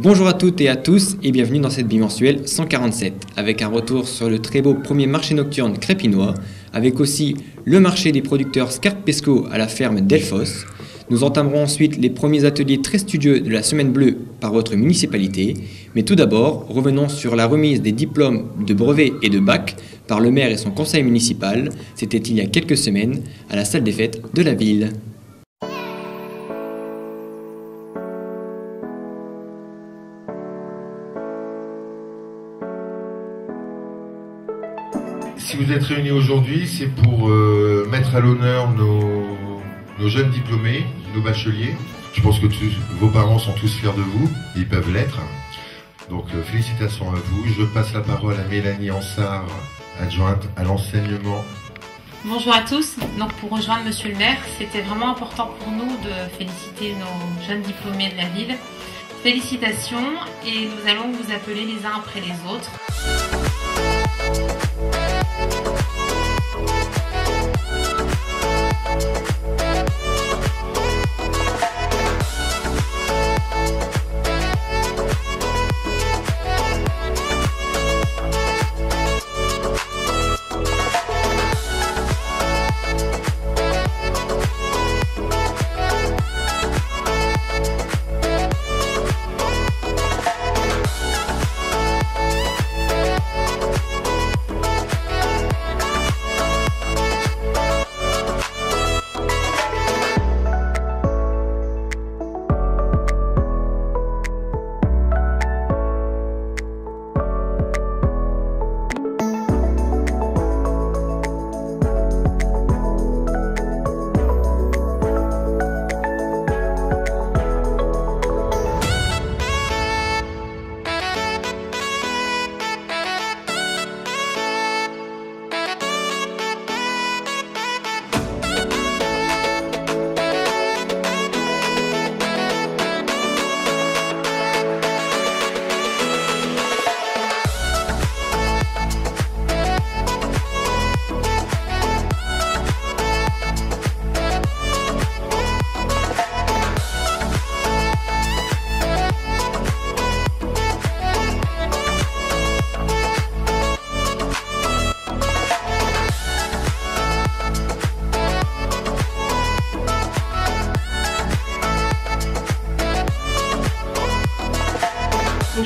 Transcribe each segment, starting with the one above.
Bonjour à toutes et à tous et bienvenue dans cette bimensuelle 147 avec un retour sur le très beau premier marché nocturne crépinois avec aussi le marché des producteurs Scarpesco à la ferme Delphos. Nous entamerons ensuite les premiers ateliers très studieux de la Semaine Bleue par votre municipalité. Mais tout d'abord, revenons sur la remise des diplômes de brevet et de bac par le maire et son conseil municipal. C'était il y a quelques semaines à la salle des fêtes de la ville. Si vous êtes réunis aujourd'hui, c'est pour mettre à l'honneur nos jeunes diplômés, nos bacheliers. Je pense que vos parents sont tous fiers de vous, ils peuvent l'être. Donc félicitations à vous. Je passe la parole à Mélanie Ansart, adjointe à l'enseignement. Bonjour à tous. Donc pour rejoindre Monsieur le maire, c'était vraiment important pour nous de féliciter nos jeunes diplômés de la ville. Félicitations et nous allons vous appeler les uns après les autres.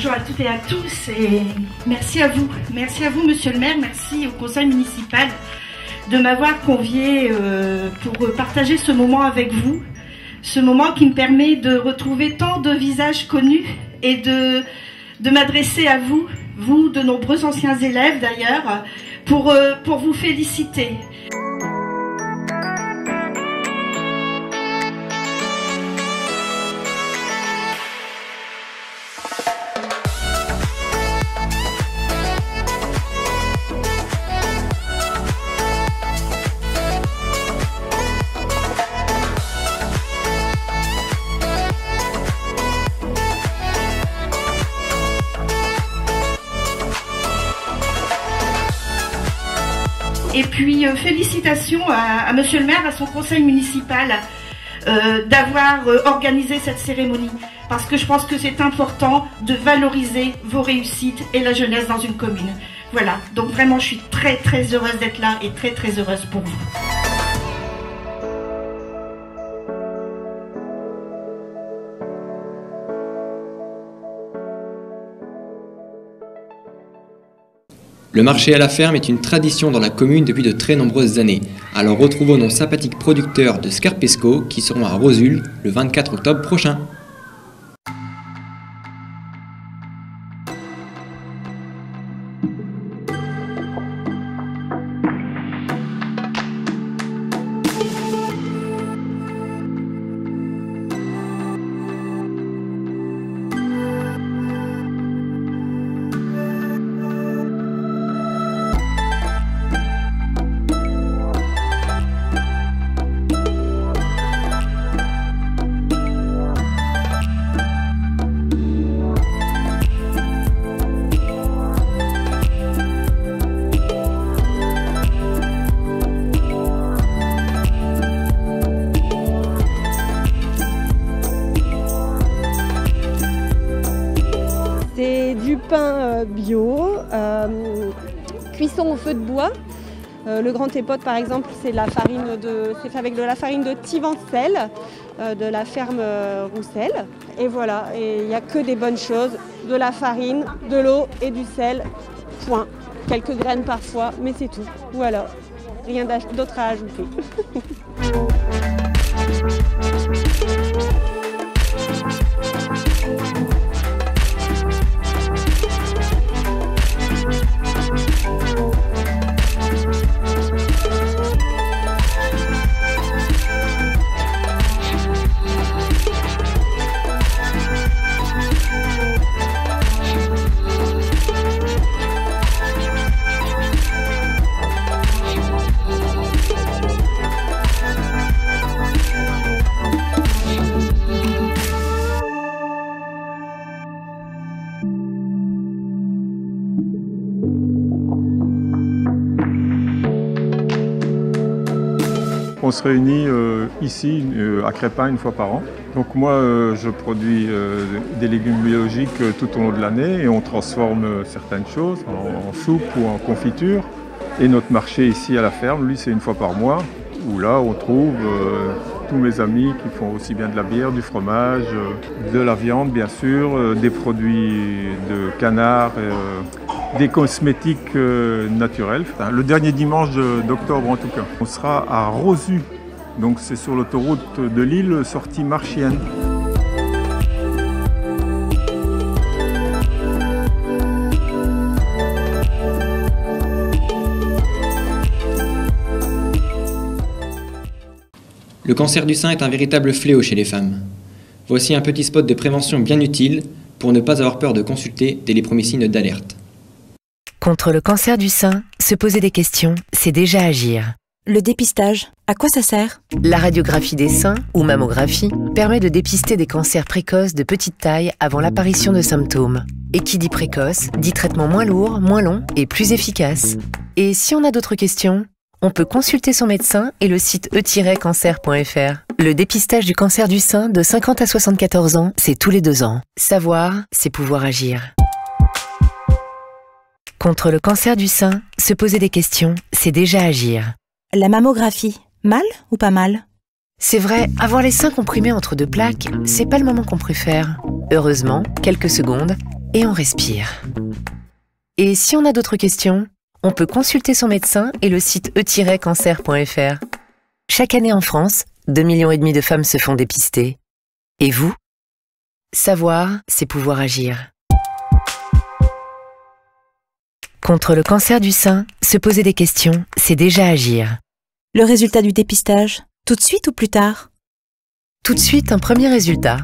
Bonjour à toutes et à tous et merci à vous. Merci à vous, monsieur le maire, merci au conseil municipal de m'avoir convié pour partager ce moment avec vous. Ce moment qui me permet de retrouver tant de visages connus et de m'adresser à vous, vous de nombreux anciens élèves d'ailleurs, pour vous féliciter. Et puis félicitations à monsieur le maire, à son conseil municipal d'avoir organisé cette cérémonie. Parce que je pense que c'est important de valoriser vos réussites et la jeunesse dans une commune. Voilà, donc vraiment je suis très très heureuse d'être là et très très heureuse pour vous. Le marché à la ferme est une tradition dans la commune depuis de très nombreuses années. Alors retrouvons nos sympathiques producteurs de Scarpesco qui seront à Rosul le 24 octobre prochain. C'est du pain bio, cuisson au feu de bois. Le grand épote par exemple, c'est fait avec de la farine de Tivancelle, de la ferme Roussel. Et voilà, il n'y a que des bonnes choses, de la farine, de l'eau et du sel, point. Quelques graines parfois, mais c'est tout. Voilà, rien d'autre à ajouter. On se réunit ici à Crépin une fois par an. Donc moi je produis des légumes biologiques tout au long de l'année et on transforme certaines choses en soupe ou en confiture. Et notre marché ici à la ferme, lui c'est une fois par mois, où là on trouve tous mes amis qui font aussi bien de la bière, du fromage, de la viande bien sûr, des produits de canard, des cosmétiques naturels. Le dernier dimanche d'octobre en tout cas. On sera à Rosu, donc c'est sur l'autoroute de Lille, sortie Marchienne. Le cancer du sein est un véritable fléau chez les femmes. Voici un petit spot de prévention bien utile pour ne pas avoir peur de consulter dès les premiers signes d'alerte. Contre le cancer du sein, se poser des questions, c'est déjà agir. Le dépistage, à quoi ça sert? La radiographie des seins, ou mammographie, permet de dépister des cancers précoces de petite taille avant l'apparition de symptômes. Et qui dit précoce, dit traitement moins lourd, moins long et plus efficace. Et si on a d'autres questions, on peut consulter son médecin et le site e-cancer.fr. Le dépistage du cancer du sein de 50 à 74 ans, c'est tous les 2 ans. Savoir, c'est pouvoir agir. Contre le cancer du sein, se poser des questions, c'est déjà agir. La mammographie, mal ou pas mal? C'est vrai, avoir les seins comprimés entre 2 plaques, c'est pas le moment qu'on préfère. Heureusement, quelques secondes, et on respire. Et si on a d'autres questions, on peut consulter son médecin et le site e-cancer.fr. Chaque année en France, 2,5 millions de femmes se font dépister. Et vous? Savoir, c'est pouvoir agir. Contre le cancer du sein, se poser des questions, c'est déjà agir. Le résultat du dépistage, tout de suite ou plus tard? Tout de suite, un premier résultat.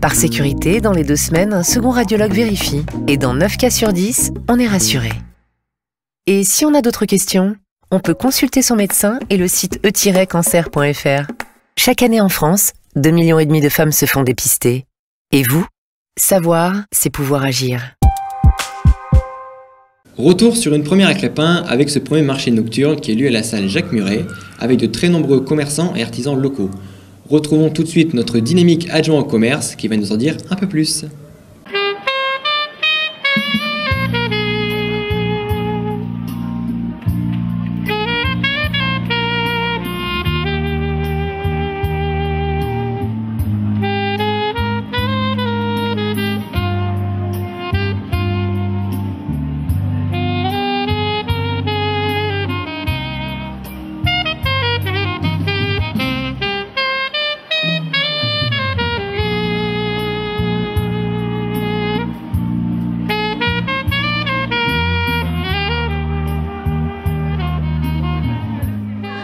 Par sécurité, dans les 2 semaines, un second radiologue vérifie. Et dans 9 cas sur 10, on est rassuré. Et si on a d'autres questions, on peut consulter son médecin et le site e-cancer.fr. Chaque année en France, 2,5 millions de femmes se font dépister. Et vous? Savoir, c'est pouvoir agir. Retour sur une première à Crespin avec ce premier marché nocturne qui a lieu à la salle Jacques Muret avec de très nombreux commerçants et artisans locaux. Retrouvons tout de suite notre dynamique adjoint au commerce qui va nous en dire un peu plus.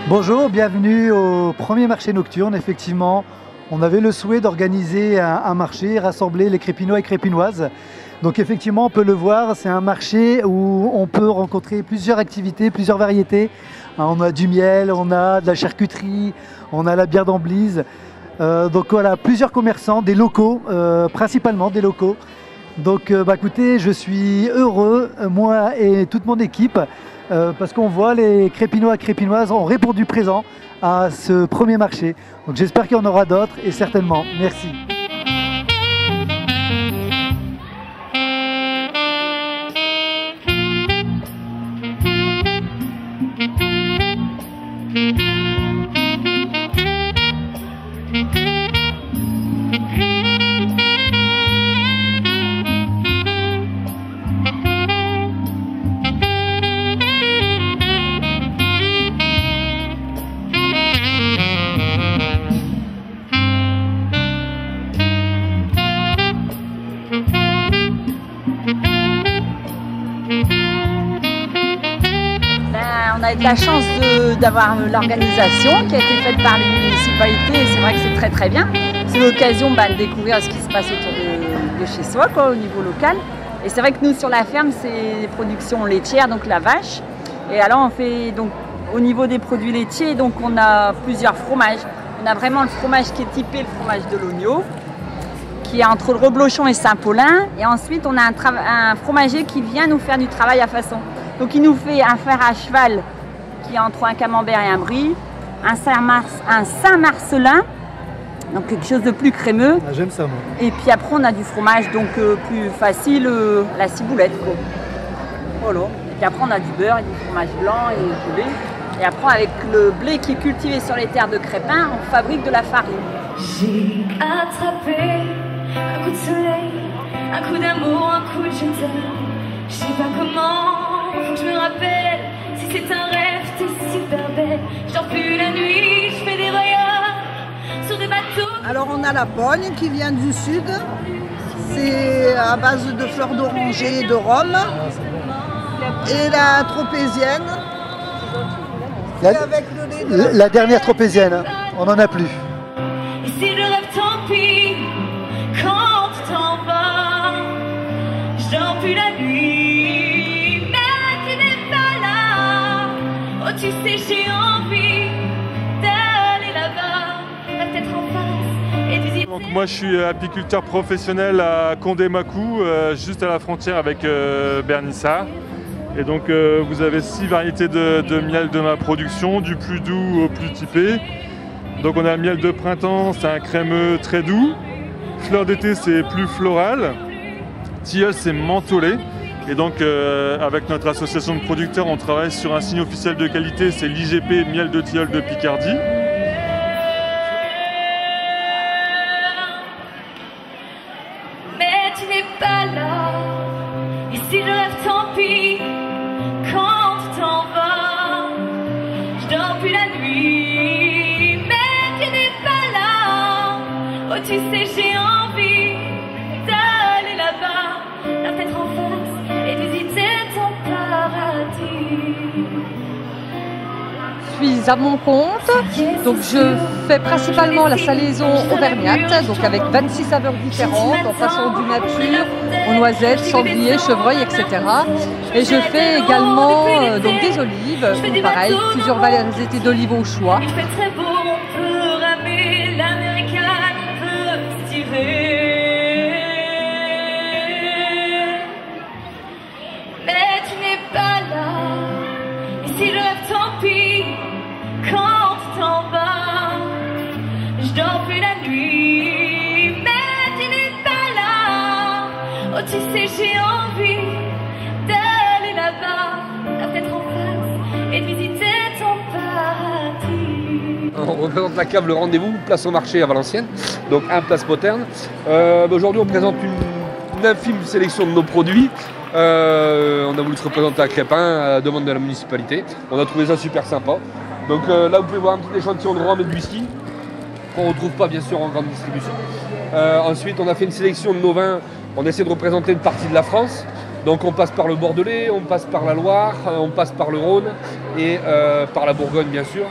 Bonjour, bienvenue au premier marché nocturne. Effectivement, on avait le souhait d'organiser un marché, rassembler les Crépinois et Crépinoises. Donc effectivement, on peut le voir, c'est un marché où on peut rencontrer plusieurs activités, plusieurs variétés. On a du miel, on a de la charcuterie, on a la bière d'Amblise. Donc voilà, plusieurs commerçants, des locaux, principalement des locaux. Donc écoutez, je suis heureux, moi et toute mon équipe, parce qu'on voit les Crépinois et Crépinoises ont répondu présent à ce premier marché. Donc j'espère qu'il y en aura d'autres et certainement. Merci. On a eu de la chance d'avoir l'organisation qui a été faite par les municipalités et c'est vrai que c'est très très bien. C'est l'occasion de découvrir ce qui se passe autour de chez soi, au niveau local. Et c'est vrai que nous sur la ferme, c'est des productions laitières, donc la vache. Et alors on fait donc au niveau des produits laitiers, donc on a plusieurs fromages. On a vraiment le fromage qui est typé, le fromage de l'Ogno, qui est entre le Reblochon et Saint-Paulin. Et ensuite on a un fromager qui vient nous faire du travail à façon. Donc il nous fait un fer à cheval qui est entre un camembert et un brie, un Saint-Marcelin, donc quelque chose de plus crémeux. Ah, j'aime ça moi. Et puis après on a du fromage donc plus facile, la ciboulette quoi. Voilà. Et puis après on a du beurre et du fromage blanc et du blé. Et après avec le blé qui est cultivé sur les terres de Crespin, on fabrique de la farine. J'ai attrapé un coup de soleil, un coup d'amour, un coup de je t'aime. Je sais pas comment, faut que je me rappelle. Si c'est un rêve, t'es super belle. Je dors plus la nuit, je fais des voyages sur des bateaux. Alors on a la bogne qui vient du sud. C'est à base de fleurs d'oranger et de rhum. Et la tropézienne. Avec le lait La dernière tropézienne, hein. On n'en a plus. Et si je rêve, tant pis. Quand tu t'en vas, je dors plus la nuit. Mais tu n'es pas là. Oh, tu sais, j'ai envie d'aller là-bas, la tête en face et visiter. Donc moi je suis apiculteur professionnel à Condé-Macou, juste à la frontière avec Bernissart. Et donc vous avez 6 variétés de miel de ma production, du plus doux au plus typé. Donc on a le miel de printemps, c'est un crémeux très doux. Fleur d'été, c'est plus floral. Tilleul, c'est mentholé. Et donc avec notre association de producteurs, on travaille sur un signe officiel de qualité, c'est l'IGP miel de tilleul de Picardie. Mais tu n'es pas là. plus la nuit, mais tu n'es pas là. Oh, tu sais, j'ai envie d'aller là-bas, la tête en face, et visiter ton paradis. Je suis à mon compte, donc je fais principalement la salaison auvergnate, donc avec 26 saveurs différentes, en passant du nature aux noisettes, sanglier, chevreuil, etc. Et je fais également donc des olives, pareil, plusieurs variétés d'olives au choix. Il fait très beau, on peut ramer, l'américaine peut se tirer. Mais tu n'es pas là, et si je rêve, tant pis. Quand tu t'en vas, je dors plus la nuit, mais tu n'es pas là. Oh, tu sais, j'ai envie d'aller là-bas, la tête en face, et de visiter ton paradis. On représente la cave Le Rendez-vous, place au marché à Valenciennes, donc un place Poterne. Aujourd'hui, on présente une infime sélection de nos produits. On a voulu se représenter à Crépin à la demande de la municipalité. On a trouvé ça super sympa. Donc là, vous pouvez voir un petit échantillon de rhum et de whisky, qu'on ne retrouve pas bien sûr en grande distribution. Ensuite, on a fait une sélection de nos vins. On essaie de représenter une partie de la France. Donc on passe par le Bordelais, on passe par la Loire, on passe par le Rhône et par la Bourgogne bien sûr.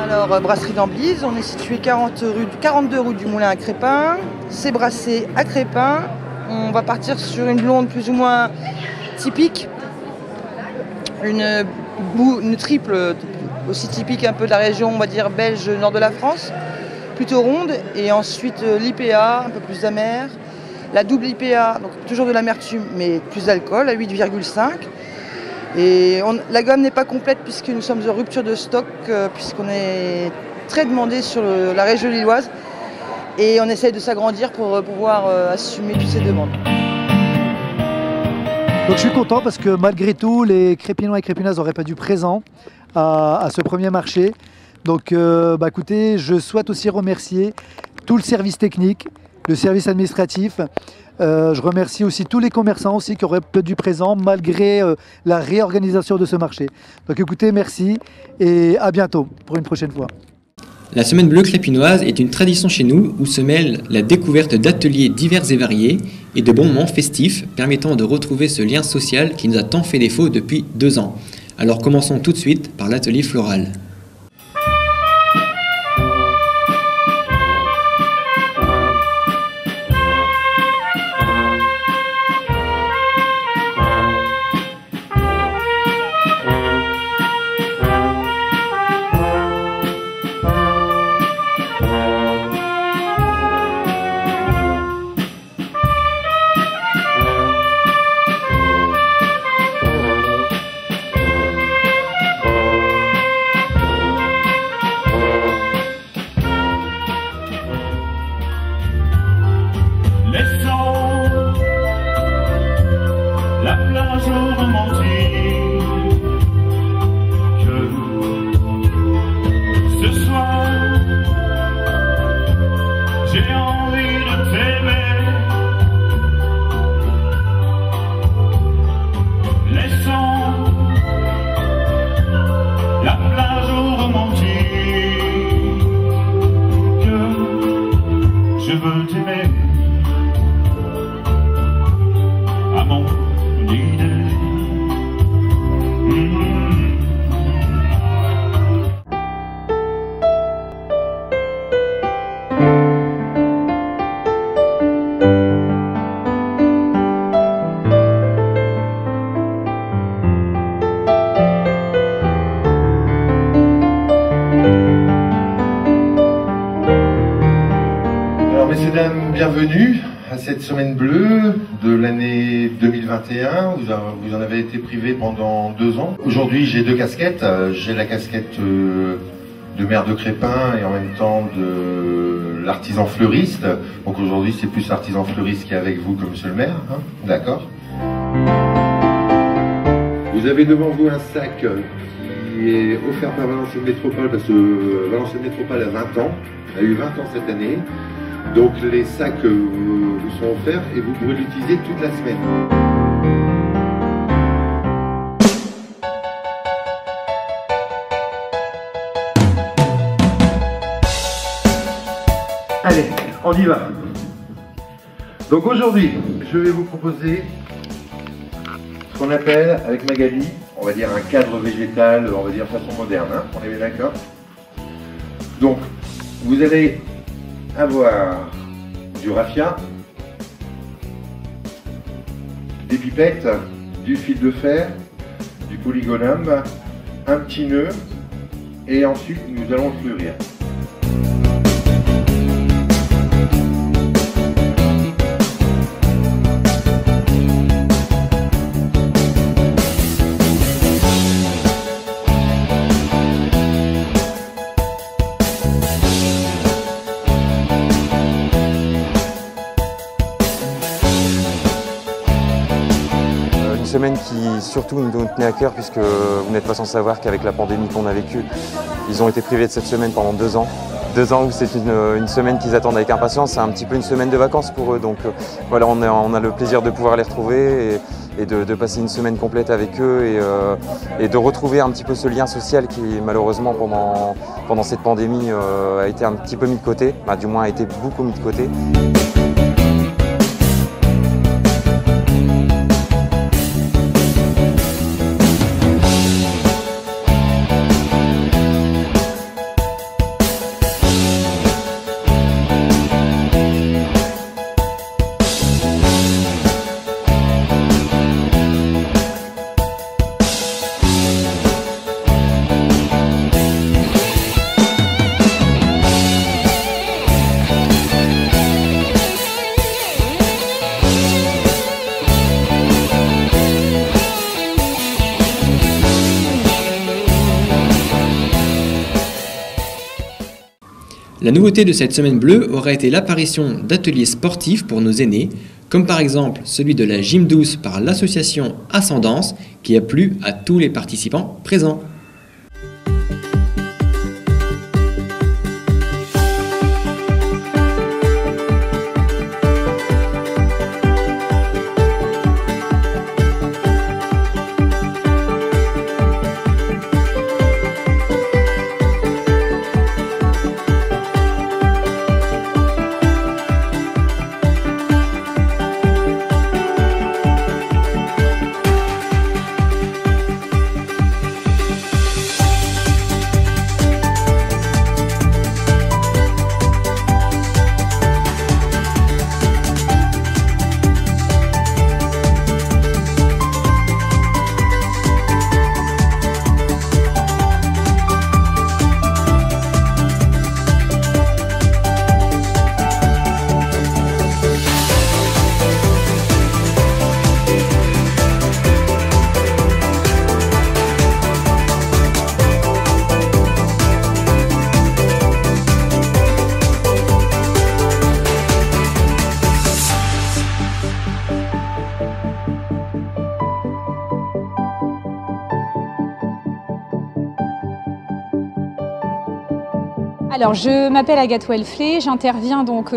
Alors, brasserie d'Amblise, on est situé 42 rue du Moulin à Crépin. C'est brassé à Crépin. On va partir sur une blonde plus ou moins typique. Une triple aussi typique un peu de la région, on va dire belge, nord de la France. Plutôt ronde. Et ensuite l'IPA, un peu plus amère. La double IPA, donc toujours de l'amertume, mais plus d'alcool, à 8,5. Et la gamme n'est pas complète puisque nous sommes en rupture de stock, puisqu'on est très demandé sur la région lilloise. Et on essaye de s'agrandir pour pouvoir assumer toutes ces demandes. Donc je suis content parce que malgré tout, les Crépinois et Crépinaises n'auraient pas dû présent à ce premier marché. Donc écoutez, je souhaite aussi remercier tout le service technique, le service administratif. Je remercie aussi tous les commerçants aussi qui auraient peut-être dû présent malgré la réorganisation de ce marché. Donc écoutez, merci et à bientôt pour une prochaine fois. La Semaine Bleue Crépinoise est une tradition chez nous où se mêle la découverte d'ateliers divers et variés et de bons moments festifs permettant de retrouver ce lien social qui nous a tant fait défaut depuis 2 ans. Alors commençons tout de suite par l'atelier floral. Bienvenue à cette Semaine Bleue de l'année 2021. Vous en avez été privé pendant 2 ans. Aujourd'hui, j'ai 2 casquettes. J'ai la casquette le maire de Crespin et en même temps de l'artisan fleuriste. Donc aujourd'hui, c'est plus l'artisan fleuriste qui est avec vous que monsieur le maire, hein, d'accord. Vous avez devant vous un sac qui est offert par Valenciennes Métropole parce que Valenciennes Métropole a 20 ans, a eu 20 ans cette année. Donc les sacs vous sont offerts et vous pourrez l'utiliser toute la semaine. Allez, on y va. Donc aujourd'hui, je vais vous proposer ce qu'on appelle, avec Magali, on va dire un cadre végétal, on va dire façon moderne, hein, on est bien d'accord? Donc, vous allez avoir du raffia, des pipettes, du fil de fer, du polygonum, un petit nœud, et ensuite nous allons fleurir. Une semaine qui surtout nous tenait à cœur puisque vous n'êtes pas sans savoir qu'avec la pandémie qu'on a vécue, ils ont été privés de cette semaine pendant 2 ans. 2 ans où c'est une semaine qu'ils attendent avec impatience, c'est un petit peu une semaine de vacances pour eux. Donc voilà, on a le plaisir de pouvoir les retrouver et de passer une semaine complète avec eux et de retrouver un petit peu ce lien social qui malheureusement pendant cette pandémie a été un petit peu mis de côté, du moins a été beaucoup mis de côté. La nouveauté de cette semaine bleue aura été l'apparition d'ateliers sportifs pour nos aînés, comme par exemple celui de la gym douce par l'association Ascendance qui a plu à tous les participants présents. Alors, je m'appelle Agathe Welleflé, j'interviens donc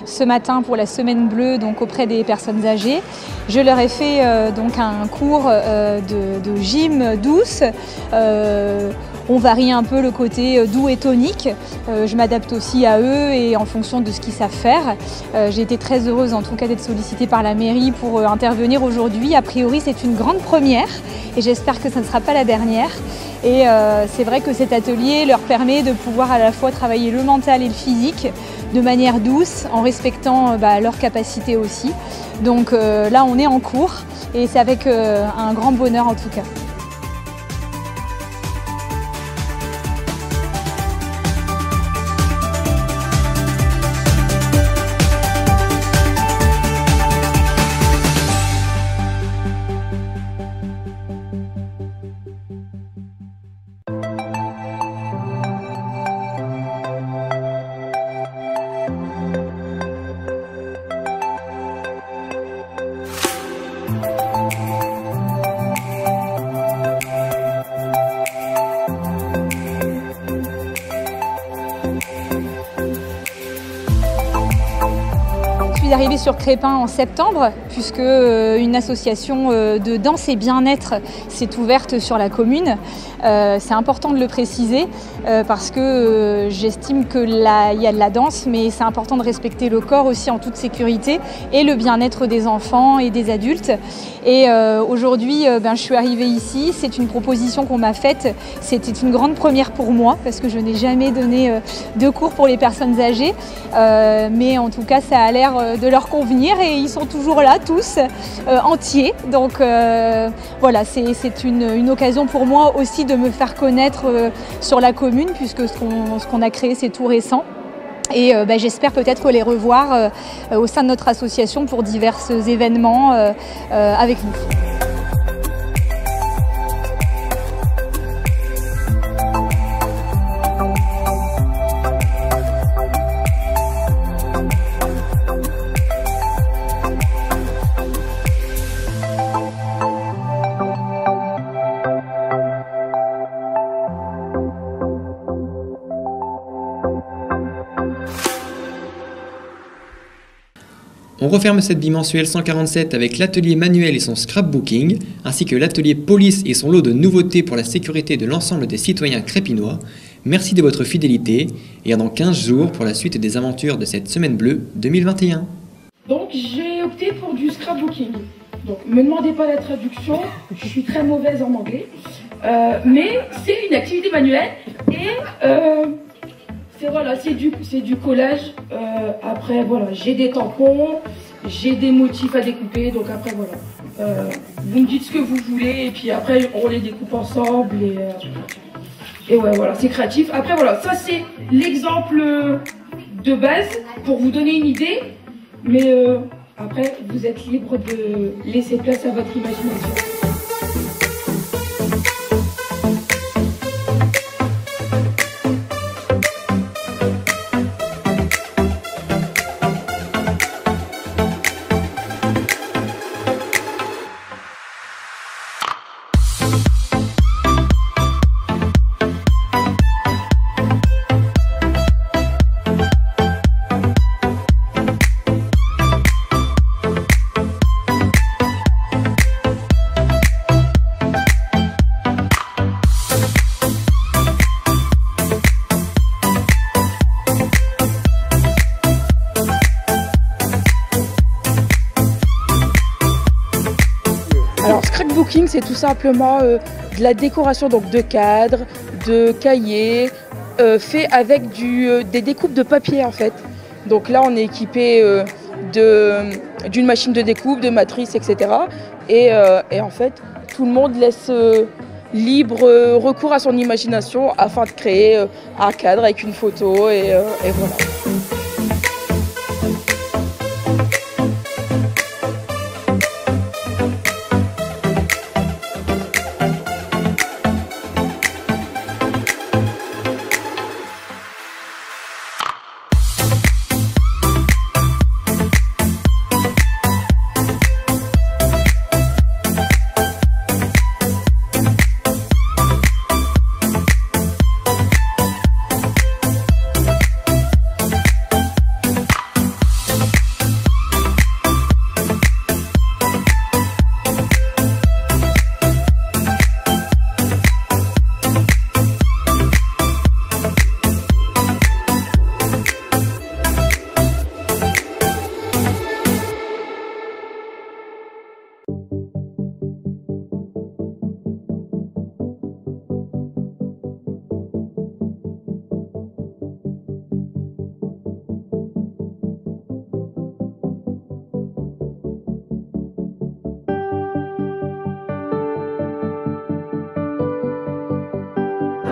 ce matin pour la semaine bleue donc auprès des personnes âgées. Je leur ai fait donc un cours de gym douce. On varie un peu le côté doux et tonique. Je m'adapte aussi à eux et en fonction de ce qu'ils savent faire. J'ai été très heureuse en tout cas d'être sollicitée par la mairie pour intervenir aujourd'hui. A priori, c'est une grande première et j'espère que ça ne sera pas la dernière. Et c'est vrai que cet atelier leur permet de pouvoir à la fois travailler le mental et le physique de manière douce, en respectant leurs capacités aussi. Donc là, on est en cours et c'est avec un grand bonheur en tout cas. suis arrivée sur Crépin en septembre, puisque une association de danse et bien-être s'est ouverte sur la commune. C'est important de le préciser parce que j'estime qu'il y a de la danse, mais c'est important de respecter le corps aussi en toute sécurité et le bien-être des enfants et des adultes. Et aujourd'hui, je suis arrivée ici, c'est une proposition qu'on m'a faite. C'était une grande première pour moi parce que je n'ai jamais donné de cours pour les personnes âgées. Mais en tout cas, ça a l'air de leur convenir et ils sont toujours là, tous, entiers. Donc voilà, c'est une occasion pour moi aussi de me faire connaître sur la commune puisque ce qu'on a créé, c'est tout récent. Et j'espère peut-être les revoir au sein de notre association pour divers événements avec nous. On referme cette bimensuelle 147 avec l'atelier manuel et son scrapbooking, ainsi que l'atelier police et son lot de nouveautés pour la sécurité de l'ensemble des citoyens crépinois. Merci de votre fidélité et à dans 15 jours pour la suite des aventures de cette Semaine Bleue 2021. Donc j'ai opté pour du scrapbooking. Donc me demandez pas la traduction, je suis très mauvaise en anglais. Mais c'est une activité manuelle et c'est du collage. Après voilà, j'ai des tampons, j'ai des motifs à découper. Donc après voilà, vous me dites ce que vous voulez et puis après on les découpe ensemble et ouais voilà, c'est créatif. Après voilà, ça c'est l'exemple de base pour vous donner une idée. Mais après vous êtes libre de laisser place à votre imagination. Alors scrapbooking, c'est tout simplement de la décoration donc de cadres, de cahiers, fait avec des découpes de papier en fait. Donc là on est équipé d'une machine de découpe, de matrice, etc. Et en fait tout le monde laisse libre recours à son imagination afin de créer un cadre avec une photo et voilà.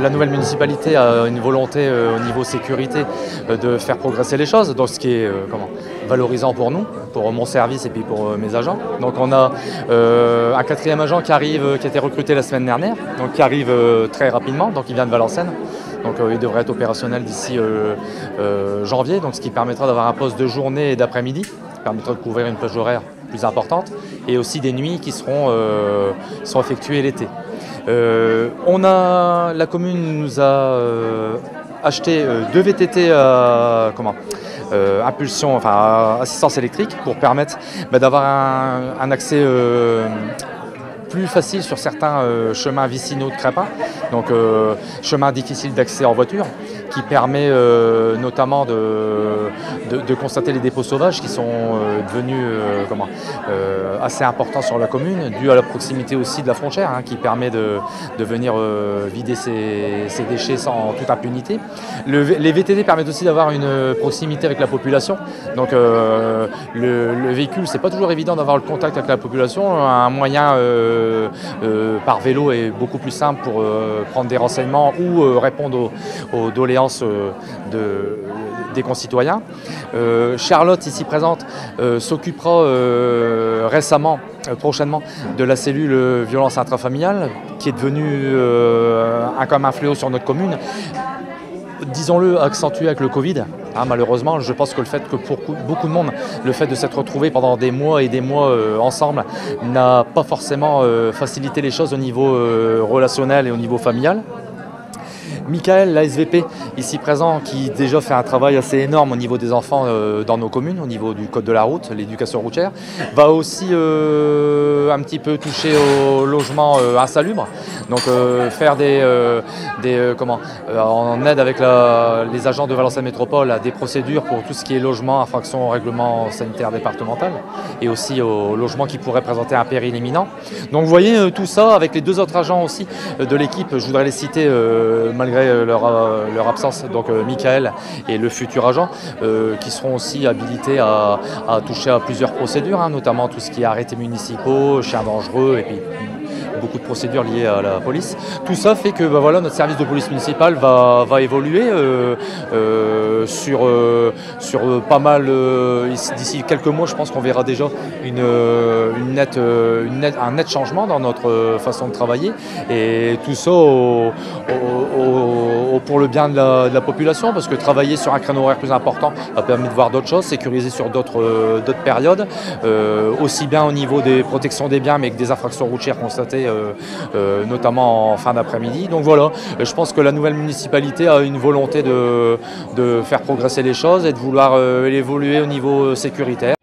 La nouvelle municipalité a une volonté au niveau sécurité de faire progresser les choses, donc ce qui est valorisant pour nous, pour mon service et puis pour mes agents. Donc on a un 4e agent qui a été recruté la semaine dernière, donc qui arrive très rapidement, donc il vient de Valenciennes. Donc il devrait être opérationnel d'ici janvier, donc ce qui permettra d'avoir un poste de journée et d'après-midi, qui permettra de couvrir une plage horaire plus importante, et aussi des nuits qui seront effectuées l'été. La commune nous a acheté 2 VTT impulsion, assistance électrique pour permettre d'avoir un accès plus facile sur certains chemins vicinaux de Crépin, donc chemin difficile d'accès en voiture, qui permet notamment de constater les dépôts sauvages qui sont devenus assez importants sur la commune, dû à la proximité aussi de la frontière, qui permet de venir vider ces déchets sans toute impunité. Les VTT permettent aussi d'avoir une proximité avec la population, donc le véhicule, c'est pas toujours évident d'avoir le contact avec la population. Un moyen par vélo est beaucoup plus simple pour prendre des renseignements ou répondre aux doléances des concitoyens. Charlotte, ici présente, s'occupera prochainement, de la cellule violence intrafamiliale, qui est devenue comme un fléau sur notre commune. Disons-le, accentué avec le Covid. Malheureusement, je pense que le fait que pour beaucoup de monde, le fait de s'être retrouvé pendant des mois et des mois ensemble n'a pas forcément facilité les choses au niveau relationnel et au niveau familial. Michael, l'ASVP, ici présent, qui déjà fait un travail assez énorme au niveau des enfants dans nos communes, au niveau du code de la route, l'éducation routière, va aussi un petit peu toucher au logement insalubre, donc faire en aide avec les agents de Valenciennes Métropole à des procédures pour tout ce qui est logement, infraction au règlement sanitaire départemental, et aussi au logement qui pourrait présenter un péril imminent. Donc vous voyez tout ça avec les 2 autres agents aussi de l'équipe, je voudrais les citer malgré leur absence, donc Michael et le futur agent, qui seront aussi habilités à toucher à plusieurs procédures, notamment tout ce qui est arrêtés municipaux, chiens dangereux, et puis beaucoup de procédures liées à la police. Tout ça fait que notre service de police municipale va évoluer sur pas mal. D'ici quelques mois, je pense qu'on verra déjà un net changement dans notre façon de travailler, et tout ça pour le bien de la population, parce que travailler sur un créneau horaire plus important a permis de voir d'autres choses, sécuriser sur d'autres périodes, aussi bien au niveau des protections des biens, mais que des infractions routières constatées notamment en fin d'après-midi. Donc voilà, je pense que la nouvelle municipalité a une volonté de faire progresser les choses et de vouloir évoluer au niveau sécuritaire.